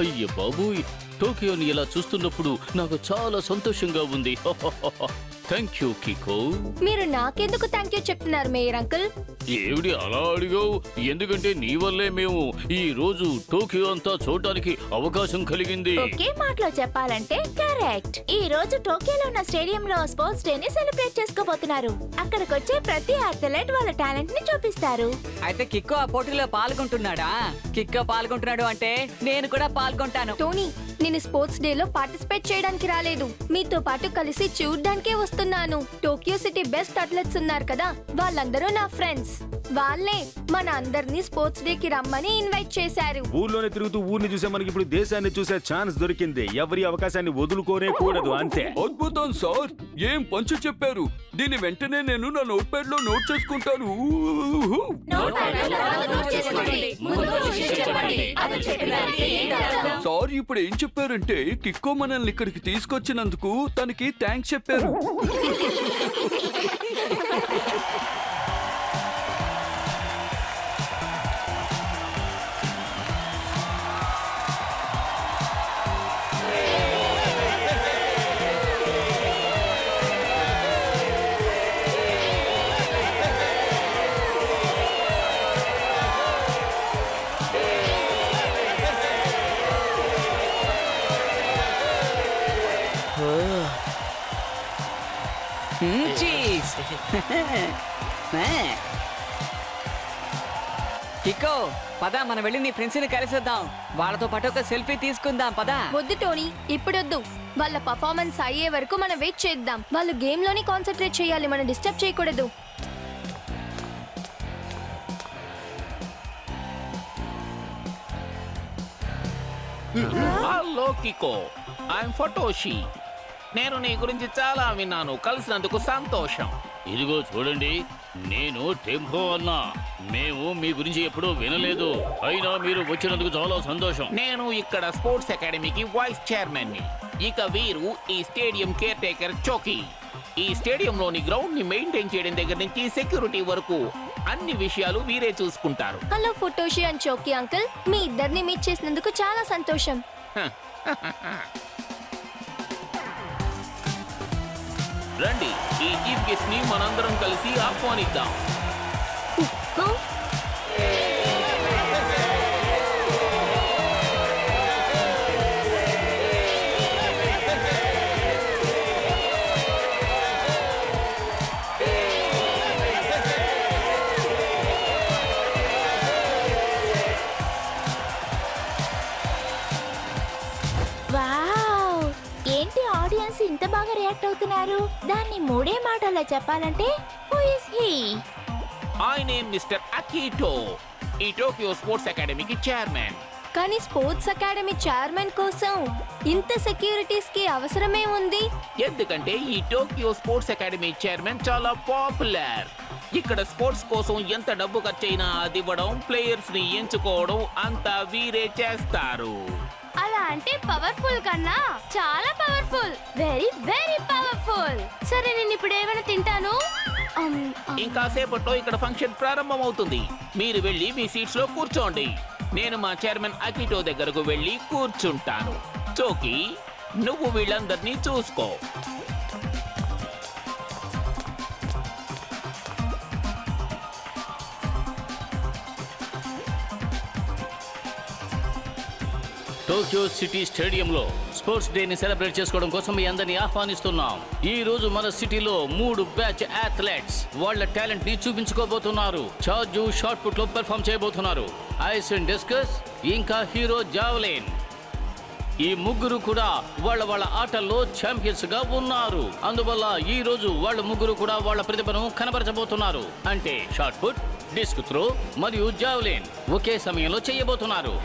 అయ్య బాబోయ్, టోకియోని ఇలా చూస్తున్నప్పుడు నాకు చాలా సంతోషంగా ఉంది. Thank you Kiko. మీరు నాకెందుకు థ్యాంక్ యూ చెప్తున్నారు మేయర్ అంకుల్? ఏమిటి అలా అడిగావు? ఎందుకంటే నీ వల్లే మేము ఈ రోజు టోకియో అంతా చూడడానికి అవకాశం కలిగింది. ఒకే మాటలో చెప్పాలంటే కరెక్ట్. ఈ రోజు టోక్యోలో ఉన్న స్టేడియంలో స్పోర్ట్స్ డే ని సెలబ్రేట్ చేసుకోబోతున్నారు. అక్కడికి వచ్చే ప్రతి అథ్లెట్ వాళ్ళ టాలెంట్ ని చూపిస్తారు. అయితే కిక్కో ఆ పోటీలో పాల్గొంటున్నాడా? కిక్కో పాల్గొంటున్నాడు అంటే నేను కూడా పాల్గొంటాను. టోనీ, నేను స్పోర్ట్స్ డే లో పార్టిసిపేట్ చేయడానికి రాలేదు, మీతో పాటు కలిసి చూడ్డానికే వస్తున్నాను. టోక్యో సిటీ బెస్ట్ అథ్లెట్స్ ఉన్నారు కదా, వాళ్ళందరూ నా ఫ్రెండ్స్. వాళ్ళే మన అందరినీ స్పోర్ట్స్ డే కి రమ్మని ఇన్వైట్ చేశారు. ఊర్లోనే తిరుగుతూ ఊరిని చూసే మనకి ఇప్పుడు దేశాన్ని చూసే ఛాన్స్ దొరికింది. ఎవరి అవకాశాన్ని వదులుకోనే కూడదు, అంతే. అద్భుతం సార్, ఏం పంచు చెప్పారు. దీని వెంటనే నేను నా నోట్ ప్యాడ్ లో నోట్ చేసుకుంటాను. సార్ ఇప్పుడు ఏం చెప్పారంటే కిక్కో మనల్ని ఇక్కడికి తీసుకొచ్చినందుకు తనకి థ్యాంక్స్ చెప్పారు. చీజ్. కిక్కో పద, మనం వెళ్ళి నీ ఫ్రెండ్స్ ని కలిసేద్దాం. వాళ్ళతో పాటు ఒక సెల్ఫీ తీసుకుందాం. పద. వద్దు టోనీ, ఇప్పుడొద్దు. వాళ్ళ పర్ఫార్మెన్స్ అయ్యే వరకు మనం వెయిట్ చేద్దాం. వాళ్ళు గేమ్ లోని కాన్సన్ట్రేట్ చేయాలి, మనం డిస్టర్బ్ చేయకూడదు. Hello Kiko, I'm Futoshi. నేను నీ గురించి చాలా విన్నాను. కలిసినందుకు సంతోషం. ఇదిగో చూడండి, నేను టెంపో అన్నా. మేము మీ గురించి ఎప్పుడూ వినలేదు, అయినా మీరు వచ్చినందుకు చాలా సంతోషం. నేను ఇక్కడ స్పోర్ట్స్ అకాడమీకి వైస్ చైర్మన్ ని. ఇక వీరు ఈ స్టేడియం కేర్ టేకర్ చోకీ. ఈ స్టేడియంలోని గ్రౌండ్ ని మెయింటైన్ చేయడం దగ్గర నుంచి సెక్యూరిటీ వరకు అన్ని విషయాలు వీరే చూసుకుంటారు. హలో ఫోటోషి అండ్ చోకీ అంకుల్, మీ ఇద్దరిని మీట్ చేసినందుకు చాలా సంతోషం. రండి, ఈ చీఫ్ గెస్ట్ ని మనందరం కలిసి ఆహ్వానిద్దాం. వావ్, ఏంటి ఆడియన్స్ ఇంత బాగా రియాక్ట్ అవుతున్నారు? దాన్ని మూడే మాటల్లో చెప్పాలంటే who is he? I name mister Akito, ఈ టోక్యో స్పోర్ట్స్ అకాడమీకి చైర్మన్. కానీ స్పోర్ట్స్ అకాడమీ చైర్మన్ కోసం ఇంత సెక్యూరిటీస్ కి అవసరమే ఉంది? ఎందుకంటే ఈ టోక్యో స్పోర్ట్స్ అకాడమీ చైర్మన్ చాలా పాపులర్. ఇక్కడ స్పోర్ట్స్ కోసం ఎంత డబ్బు ఖర్చైనా అది ఇవ్వడం, ప్లేయర్స్ ని ఎంచుకోవడం అంతా వీరే చేస్తారు. అలా అంటే పవర్ఫుల్ కన్నా చాలా పవర్ఫుల్, వెరీ వెరీ పవర్ఫుల్. సరే, నేను ఇప్పుడు ఏమైనా తింటాను. ఇంకా సేపట్లో ఇక్కడ ఫంక్షన్ ప్రారంభం అవుతుంది. మీరు వెళ్ళి మీ సీట్స్ లో కూర్చోండి. నేను మా చైర్మన్ అకిటో దగ్గరకు వెళ్ళి కూర్చుంటాను. చోకీ, నువ్వు వీళ్ళందరినీ చూసుకో. టోక్యో సిటీ స్టేడియంలో స్పోర్ట్స్ డేని సెలబ్రేట్ చేసుకోవడం కోసం మీ అందరినీ ఆహ్వానిస్తున్నాం. ఈ రోజు మన సిటీలో 3 బ్యాచ్ అథ్లెట్స్ వాళ్ళ టాలెంట్ ని చూపించుకోబోతున్నారు. చార్జు షార్ట్ పుట్ లో పెర్ఫామ్ చేయబోతున్నారు. ఐస్ అండ్ డిస్కస్ ఇంకా హీరో జావెలిన్. ఈ ముగ్గురు కూడా వాళ్ళ ఆటల్లో ఛాంపియన్స్ గా ఉన్నారు. అందువల్ల ఈ రోజు వాళ్ళ ముగ్గురు కూడా వాళ్ళ ప్రతిభను కనబరచబోతున్నారు. అంటే షార్ట్ పుట్, డిస్క్ త్రో మరియు జావెలిన్ ఒకే సమయంలో చేయబోతున్నారు.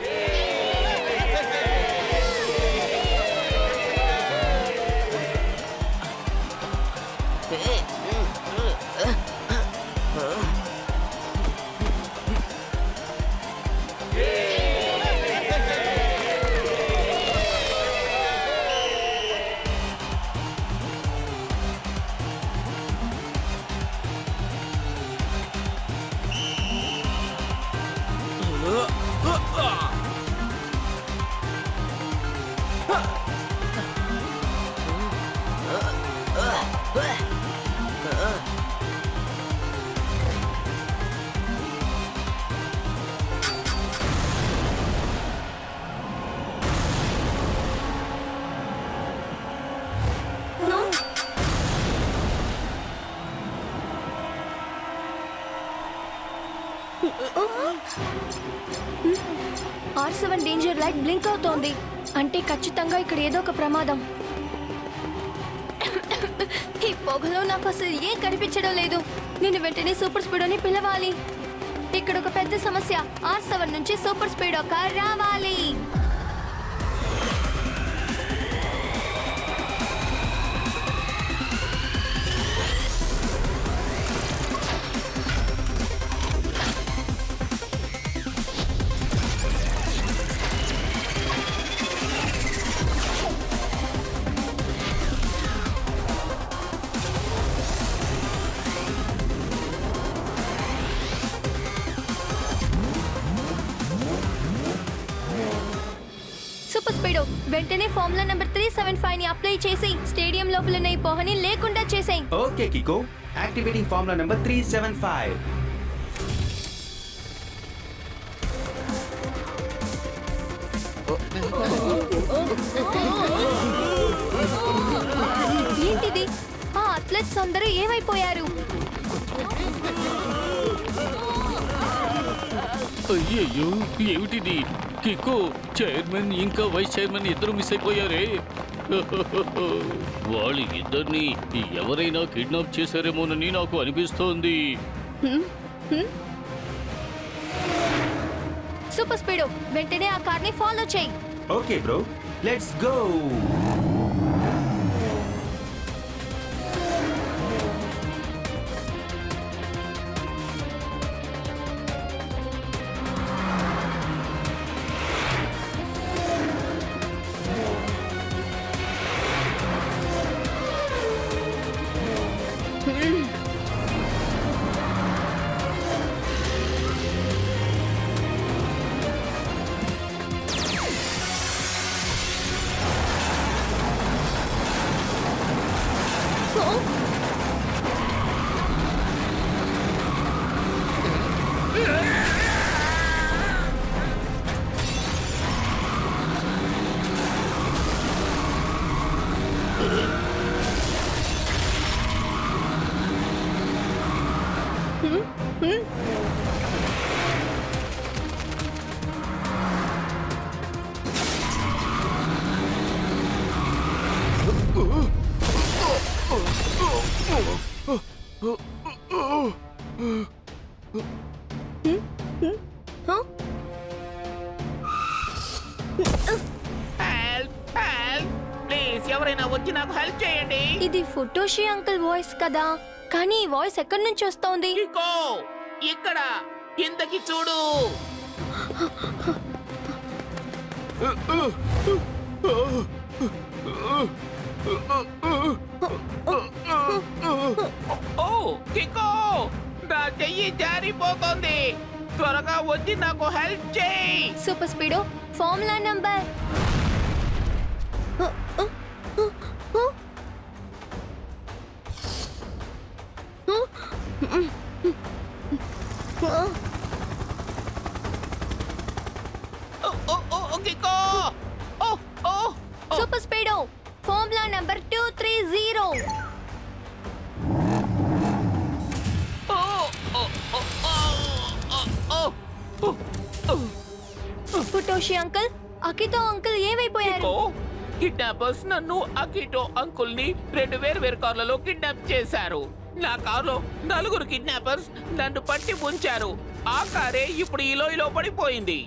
R7 డేంజర్ లైట్ బ్లింక్ అవుతోంది. అంటే ఖచ్చితంగా ఇక్కడ ఏదో ఒక ప్రమాదం. ఈ పొగలో నాకు అసలు ఏం కనిపించడం లేదు. నేను వెంటనే సూపర్ స్పీడోని పిలవాలి. ఇక్కడ ఒక పెద్ద సమస్య. R7 నుంచి సూపర్ స్పీడో కార్ రావాలి. సూపర్ స్పీడో వెంటనే ఫార్ములా నంబర్ 375 ని అప్లై చేసి స్టేడియం లోపల ఈ పొగని లేకుండా చేసేయ్. Okay Kiko, activating formula number 375. ఏంటిది? ఆ అథ్లెట్స్ అందరూ ఏమైపోయారు? అయ్యయ్యో, ఏమిటిది? కికో, చైర్మన్ ఇంకా వైస్ చైర్మన్ ఇద్దరు మిస్ అయిపోయారే. వాళ్ళు ఇద్దరిని ఎవరైనా కిడ్నాప్ చేశారేమోనని నాకు అనిపిస్తోంది. సూపర్ స్పీడో వెంటనే ఆ కార్ని ఫాలో చేయి. Okay bro, let's go. Please ఎవరైనా వచ్చి నాకు హెల్ప్ చేయండి. ఇది ఫుటోషి అంకుల్ వాయిస్ కదా, కానీ ఈ వాయిస్ ఎక్కడి నుంచి వస్తోంది? కికో, ఇక్కడ కిందకి చూడు. ఓ కికో, నా చెయ్యి జారిపోతోంది. త్వరగా వచ్చి నాకు హెల్ప్ చేయి. Super speedo formula number Kiko, super speedo formula number 230. Futoshi uncle, Akito uncle ఏమైపోయారు? కిడ్నాపర్స్ నన్ను అకిటో అంకుల్ ని 2 వేరు కార్లలో కిడ్నాప్ చేశారు. నా కారులో 4 కిడ్నాపర్స్ నన్ను పట్టి ఉంచారు. ఆ కారే ఇప్పుడు ఈ లోయలో పడిపోయింది.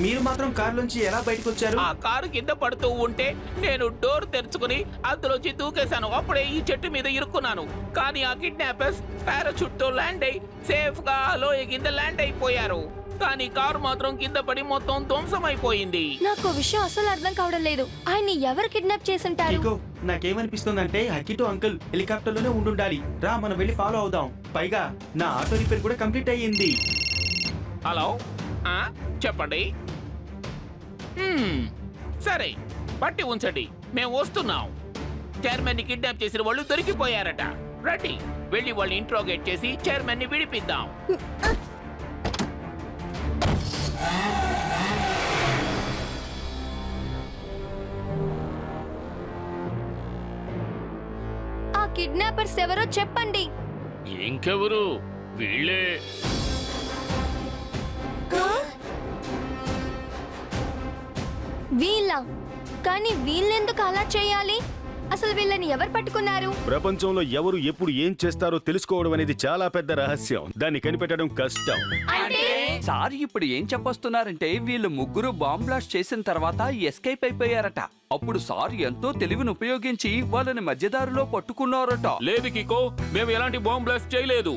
మీరు మాత్రం కారులోంచి ఎలా బయటకు వచ్చారు? ఆ కారు కింద పడుతూ ఉంటే నేను డోర్ తెరుచుకుని అందులోంచి దూకేశాను. అప్పుడే ఈ చెట్టు మీద ఇరుక్కున్నాను. కానీ ఆ కిడ్నాపర్స్ పారాచూట్ తో ల్యాండ్ అయి సేఫ్ గా ఆ లోయ కింద ల్యాండ్ అయిపోయారు. కానీ కారు మాత్రం కింద పడి మొత్తం ధ్వంసమైపోయింది. నాకు విషయం అసలు అర్థం కావడం లేదు. ఆయన్ని ఎవరు కిడ్నాప్ చేసుంటారు? కికో, నాకేమనిపిస్తుందంటే అకిటో అంకుల్ హెలికాప్టర్ లోనే ఉండుండాలి. రా మనం వెళ్ళి ఫాలో అవుదాం. పైగా నా ఆటో రిపేర్ కూడా కంప్లీట్ అయ్యింది. హలో, చెప్పండి. సరే, పట్టి ఉంచండి, మేము వస్తున్నాం. చైర్మన్ ని కిడ్నాప్ చేసిన వాళ్ళు దొరికిపోయారట. రండి, వెళ్ళి వాళ్ళని ఇంట్రోగేట్ చేసి చైర్మన్ ని విడిపిద్దాం. ఆ కిడ్నాపర్స్ ఎవరో చెప్పండి. ఇంకెవరు? వీళ్ళే. వీళ్ళ? కానీ వీళ్ళెందుకు అలా చేయాలి? అసలు వీళ్ళని ఎవరు పట్టుకున్నారు? ప్రపంచంలో ఎవరు ఎప్పుడు ఏం చేస్తారో తెలుసుకోవడం అనేది చాలా పెద్ద రహస్యం. దాన్ని కనిపెట్టడం కష్టం. సార్ ఇప్పుడు ఏం చెప్పొస్తున్నారంటే వీళ్ళు ముగ్గురు బాంబ్ బ్లాస్ట్ చేసిన తర్వాత ఎస్కేప్ అయిపోయారట. అప్పుడు సార్ ఎంతో తెలివిని ఉపయోగించి వాళ్ళని మధ్యదారిలో పట్టుకున్నారట. లేదు కికో, మేము ఎలాంటి బాంబ్ బ్లాస్ట్ చేయలేదు.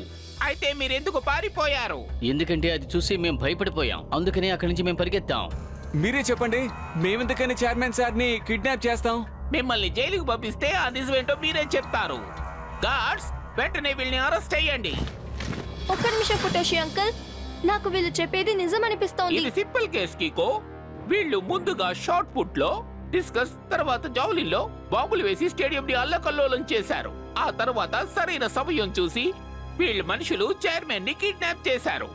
అయితే మీరెందుకు పారిపోయారు? ఎందుకంటే అది చూసి మేము భయపడిపోయాం. అందుకని అక్కడి నుంచి మేము పరిగెత్తాం. మీరే చెప్పండి, మేమెందుకని చైర్మన్ సార్ ని కిడ్నాప్ చేస్తాం? మిమ్మల్ని జైలుకు పంపిస్తే ఆ నిజమేంటో మీరే చెప్తారు. గార్డ్స్, వెంటనే వీళ్ళని అరెస్ట్ చేయండి. ఒక్క నిమిషం ఫుటోషి అంకుల్, నాకు వీళ్ళు చెప్పేది నిజం అనిపిస్తోంది. ఇది సింపుల్ కేస్ కికో. వీళ్ళు ముందుగా షార్ట్ పుట్ లో, డిస్కస్, తర్వాత జౌలిన్ లో బాంబులు వేసి స్టేడియం ని అల్లకల్లోలం చేశారు. ఆ తర్వాత సరైన సమయం చూసి వీళ్ళు మనుషులు చైర్మన్ ని కిడ్నాప్ చేశారు.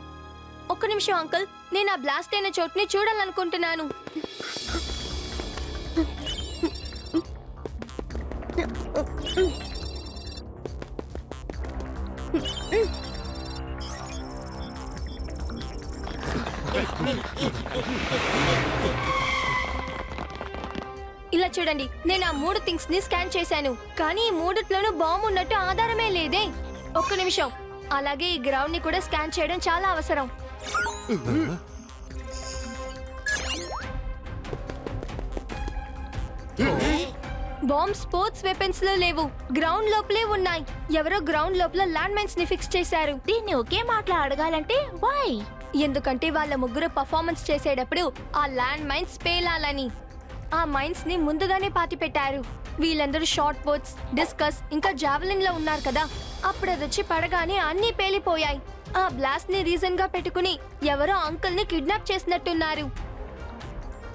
ఒక్క నిమిషం అంకుల్, నేను ఆ బ్లాస్ట్ అయిన చోటుని చూడాలనుకుంటున్నాను. ఇలా చూడండి, నేను ఆ 3 థింగ్స్ ని స్కాన్ చేశాను. కానీ ఈ 3ట్లోనూ బాంబు ఉన్నట్టు ఆధారమే లేదే. ఒక్క నిమిషం. అలాగే ఈ గ్రౌండ్ ని కూడా స్కాన్ చేయడం చాలా అవసరం. బాంబ్ స్పోర్ట్స్ వెపన్స్ లో లేవు, గ్రౌండ్ లోపలే ఉన్నాయి. ఎవరో గ్రౌండ్ లోపల ల్యాండ్ మైన్స్ ని ఫిక్స్ చేశారు. దీన్ని ఒకే మాటలో అడగాలంటే వై? ఎందుకంటే వాళ్ళ ముగ్గురు పర్ఫార్మెన్స్ చేసేటప్పుడు ఆ ల్యాండ్ మైన్స్ పేలాలని. ఆ మైన్స్ ని ముందుగానే పాతి పెట్టారు. వీళ్ళందరూ షార్ట్ బోట్స్, డిస్కస్ ఇంకా జావెలిన్ లో ఉన్నారు కదా. అప్పుడు అదొచ్చి పడగానే అన్నీ పేలిపోయాయి. ఆ బ్లాస్ట్ ని రీజన్ గా పెట్టుకుని ఎవరో అంకుల్ ని కిడ్నాప్ చేసినట్టున్నారు.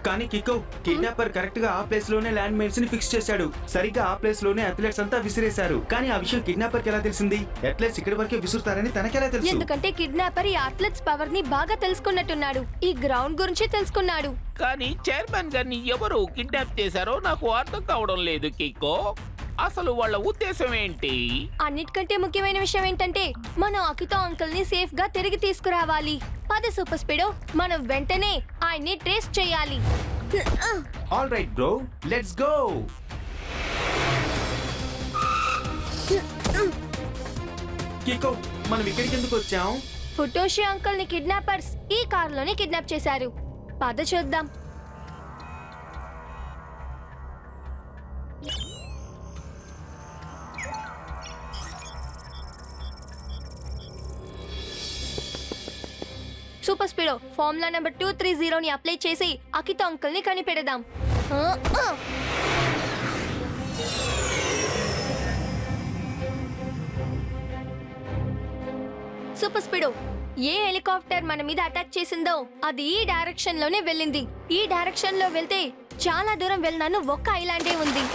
కానీ కికో, కిడ్నాపర్ కరెక్ట్ గా ఆ ప్లేస్ లోనే ల్యాండ్ మైన్స్ ని ఫిక్స్ చేశాడు. సరిగ్గా ఆ ప్లేస్ లోనే అథ్లెట్స్ అంతా విసిరేశారు. కానీ ఆ విషయం కిడ్నాపర్ కి ఎలా తెలిసింది? అథ్లెట్స్ ఇక్కడి వరకే విసురుతారని తనకెలా తెలుసు? ఎందుకంటే కిడ్నాపర్ ఈ అథ్లెట్స్ పవర్ ని బాగా తెలుసుకున్నట్టున్నాడు. ఈ గ్రౌండ్ గురించి తెలుసుకున్నాడు. కానీ చైర్మన్ గారిని ఎవరు కిడ్నాప్ చేశారో నాకు అర్థం కావడం లేదు కికో. అసలు వాళ్ళ ఉద్దేశం ఏంటి? అన్నిటికంటే ముఖ్యమైన విషయం ఏంటంటే మనం అకితో అంకుల్ ని సేఫ్ గా తిరిగి తీసుకురావాలి. పద సూపర్ స్పీడో, మనం వెంటనే ఆయన్ని ట్రేస్ చేయాలి. All right bro, let's go. Kiko, మనం ఇక్కడికి ఎందుకు వచ్చాం? ఫుటోషి అంకుల్ ని కిడ్నాపర్స్ ఈ కారులోనే కిడ్నాప్ చేశారు. పద చూద్దాం. సూపర్ స్పీడో, ఫార్ములా నెంబర్ 230 ని అప్లై చేసి అకితో అంకుల్ ని కనిపెడదాం. సూపర్ స్పీడో, ఏ హెలికాప్టర్ మన మీద అటాక్ చేసిందో అది ఈ డైరెక్షన్ లోనే వెళ్ళింది. ఈ డైరెక్షన్ లో వెళ్తే చాలా దూరం వెళ్ళినాను, ఒక్క ఐలాండే ఉంది.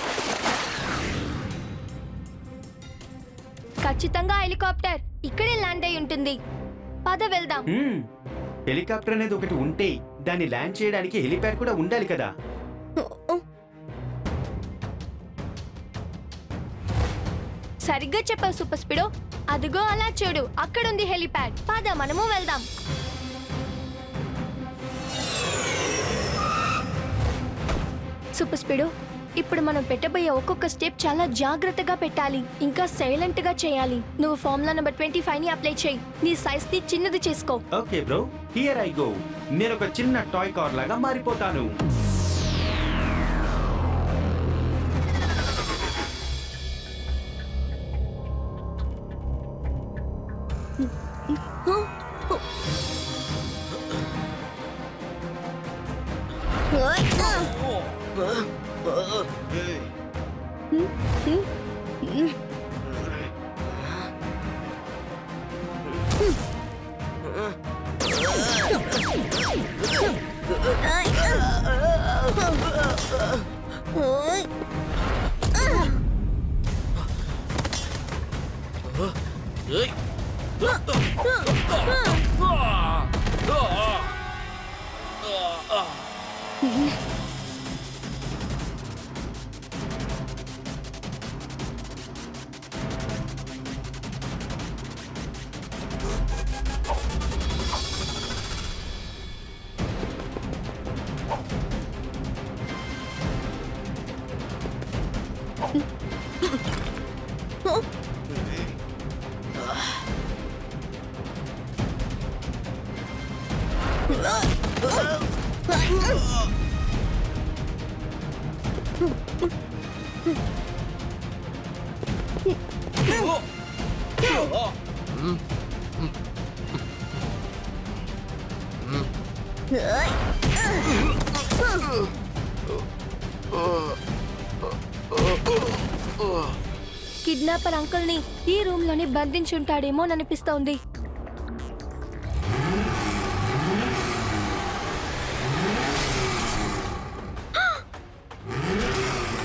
ఖచ్చితంగా హెలికాప్టర్ ఇక్కడే ల్యాండ్ అయి ఉంటుంది. పద వెళ్దాం. హెలికాప్టర్ అనేది ఒకటి ఉంటే దాన్ని ల్యాండ్ చేయడానికి హెలిప్యాడ్ కూడా ఉండాలి కదా. సరిగ్గా చెప్పావు సూపర్ స్పీడో. అదిగో అలా చూడు, అక్కడుంది హెలిప్యాడ్. పద మనము వెళ్దాం. సూపర్ స్పీడో, ఇప్పుడు మనం పెట్టబోయే ఒక్కొక్క స్టెప్ చాలా జాగ్రత్తగా పెట్టాలి, ఇంకా సైలెంట్ గా చేయాలి. నువ్వు ఫార్ములా నెంబర్ 25 ని అప్లై చేయి. నీ సైజ్ ని చిన్నది చేసుకో. Okay bro, here I go. నేను ఒక చిన్న టాయ్ కార్ లాగా మారిపోతాను. కిడ్నాపర్ అంకుల్ ని ఈ రూమ్ లోనే బంధించుంటాడేమో అనిపిస్తోంది.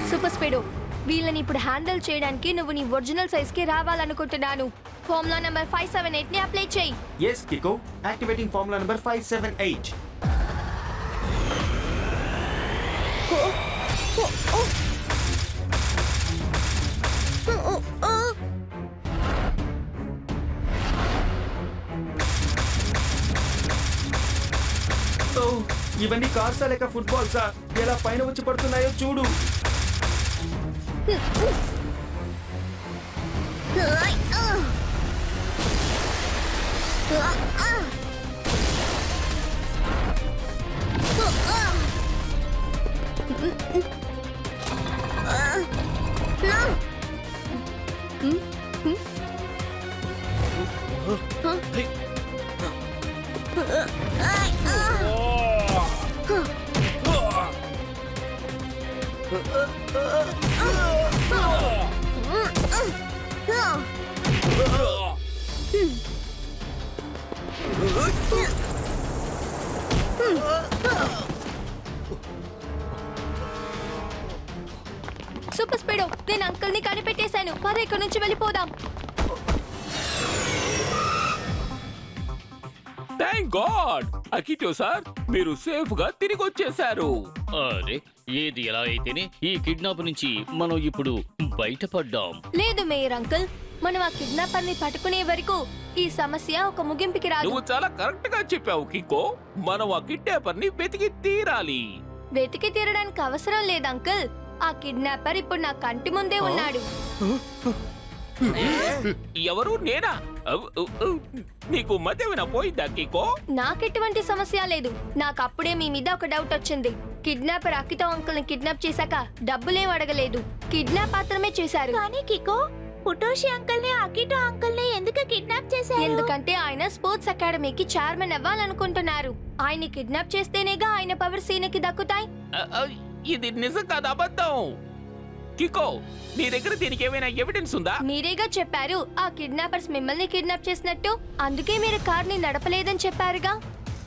సూపర్ స్పీడో, వీళ్ళని ఇప్పుడు హ్యాండిల్ చేయడానికి నువ్వు నీ ఒరిజినల్ సైజ్ కి రావాలనుకుంటున్నాను. ఫార్ములా నెంబర్ 578 ని అప్లై చేయి. Yes Kiko, activating formula number 578. ఓ, ఇవన్నీ కార్సా లేక ఫుట్బాల్సా? ఎలా పైన వచ్చి పడుతున్నాయో చూడు. సూపర్ స్పీడో, నేను అంకుల్ ని కనిపెట్టేశాను. పద ఇక్కడ నుంచి వెళ్ళిపోదాం. థ్యాంక్ గాడ్ అకిటో సార్, మీరు సేఫ్ గా తిరిగి వచ్చేసారు. అరే, ఏది ఎలా అయితేనే ఈ కిడ్నాప్ నుంచి మనం ఇప్పుడు బయటపడ్డాం. లేదు మేయర్ అంకుల్, మనం ఆ కిడ్నాపర్ ని పట్టుకునే వరకు ఈ సమస్య ఒక ముగింపుకి రాదు. నువ్వు చాలా కరెక్ట్ గా చెప్పావు కికో. మనం ఆ కిడ్నాపర్ ని వెతికి తీరాలి. వెతికి తీరడానికి అవసరం లేదు అంకుల్. ఆ కిడ్నాపర్ ఇప్పుడు నా కంటి ముందే ఉన్నాడు. ఎవరు? నేనా? నీకు మధ్యన పోయిందా కికో? నాకెటువంటి సమస్య లేదు. నాకు అప్పుడే మీ మీద ఒక డౌట్ వచ్చింది. కిడ్నాపర్ అకితో అంకుల్ ని కిడ్నాప్ చేశాక డబ్బులేం అడగలేదు, కిడ్నాప్ మాత్రమే చేశారు. కానీ కికో, పుటోషి అంకుల్ ని అకిటో అంకుల్ ని ఎందుకు కిడ్నాప్ చేశారు? ఎందుకంటే ఆయన స్పోర్ట్స్ అకాడమీకి చైర్మన్ అవ్వాలనుకుంటున్నారు. ఆయన్ని కిడ్నాప్ చేస్తేనేగా ఆయన పవర్ సీనకి దక్కుతాయి. ఇది నిజం కాదు, అబద్ధం. కికో, నీ దగ్గర దీనికి ఏమైనా ఎవిడెన్స్ ఉందా? మీరేగా చెప్పారు ఆ కిడ్నాపర్స్ మిమ్మల్ని కిడ్నాప్ చేసినట్టు. అందుకే మీరు కార్ని నడపలేదని చెప్పారుగా.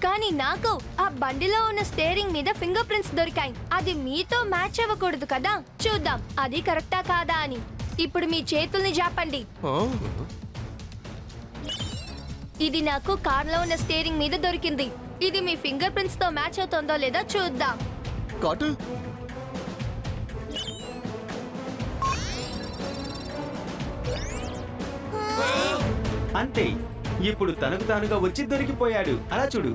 కానీ నాకు ఆ బండిలో ఉన్న స్టీరింగ్ మీద ఫింగర్ ప్రింట్స్ దొరికాయి. అది మీతో మ్యాచ్ అవ్వకూడదు కదా. చూద్దాం అది కరెక్టా కాదా అని. ఇప్పుడు మీ చేతుల్ని జాపండి. ఇది నాకు కార్లో ఉన్న స్టీరింగ్ మీద దొరికింది. ఇది మీ ఫింగర్ ప్రింట్స్ తో మ్యాచ్ అవుతుందో లేదో చూద్దాం. కాటు అంతే, ఇప్పుడు తనకు తానుగా వచ్చి దొరికిపోయాడు. అలా చూడు.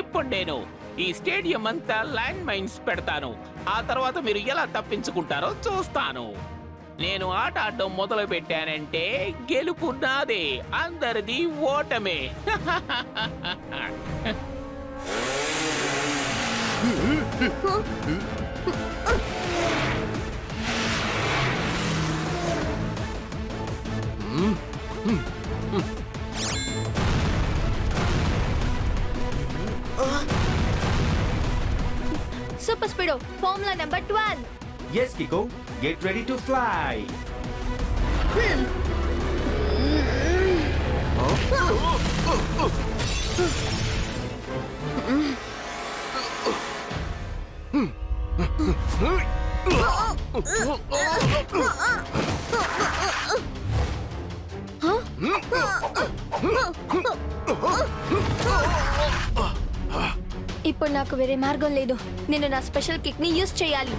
ఇప్పుడు నేను ఈ స్టేడియం అంతా ల్యాండ్ మైన్స్ పెడతాను. ఆ తర్వాత మీరు ఎలా తప్పించుకుంటారో చూస్తాను. నేను ఆట ఆడడం మొదలు పెట్టానంటే గెలుపు నాదే, అందరిది ఓటమే. Super speedo formula number 12. Yes, Kiko. Get ready to fly. ఇప్పుడు నాకు వేరే మార్గం లేదు. నేను నా స్పెషల్ కిక్ ని యూజ్ చేయాలి.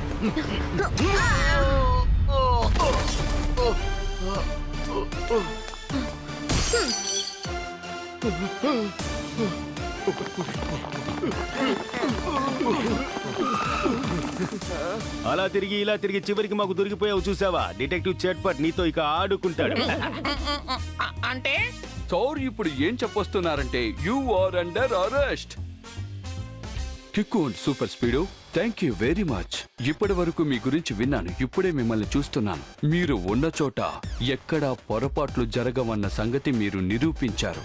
అలా తిరిగి ఇలా తిరిగి చివరికి మాకు దొరికిపోయావు చూసావా? డిటెక్టివ్ చట్పట్ నీతో ఇక ఆడుకుంటాడు. అంటే సార్ ఇప్పుడు ఏం చెప్పొస్తున్నారంటే you are under arrest. Kiko and super speedo, thank you very much. ఇప్పటి వరకు మీ గురించి విన్నాను, ఇప్పుడే మిమ్మల్ని చూస్తున్నాను. మీరు ఉన్న చోట ఎక్కడా పొరపాట్లు జరగవన్న సంగతి మీరు నిరూపించారు.